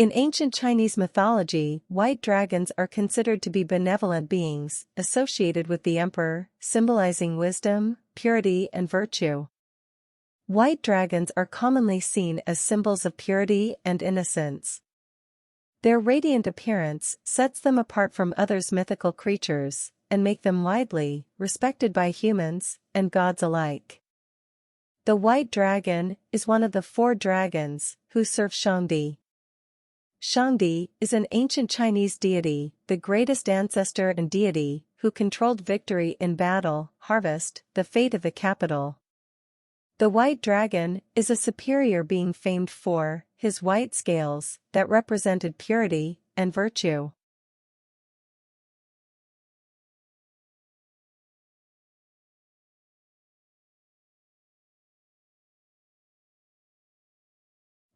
In ancient Chinese mythology, white dragons are considered to be benevolent beings, associated with the emperor, symbolizing wisdom, purity and virtue. White dragons are commonly seen as symbols of purity and innocence. Their radiant appearance sets them apart from other mythical creatures, and make them widely respected by humans and gods alike. The white dragon is one of the 4 dragons who serve Shangdi. Shangdi is an ancient Chinese deity, the greatest ancestor and deity, who controlled victory in battle, harvest, the fate of the capital. The white dragon is a superior being famed for his white scales that represented purity and virtue.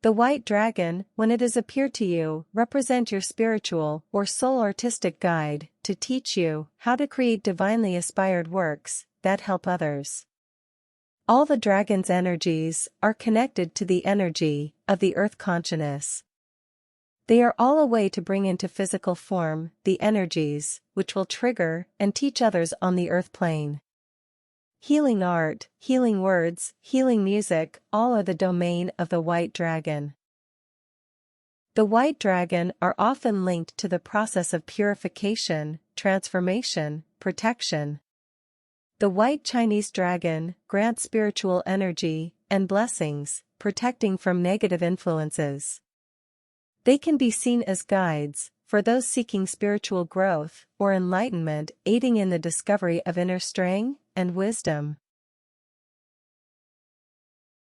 The white dragon, when it has appeared to you, represent your spiritual or soul artistic guide to teach you how to create divinely inspired works that help others. All the dragon's energies are connected to the energy of the earth consciousness. They are all a way to bring into physical form the energies which will trigger and teach others on the earth plane. Healing art, healing words, healing music, all are the domain of the white dragon. The white dragon are often linked to the process of purification, transformation, protection. The white Chinese dragon grants spiritual energy and blessings, protecting from negative influences. They can be seen as guides for those seeking spiritual growth or enlightenment, aiding in the discovery of inner strength and wisdom.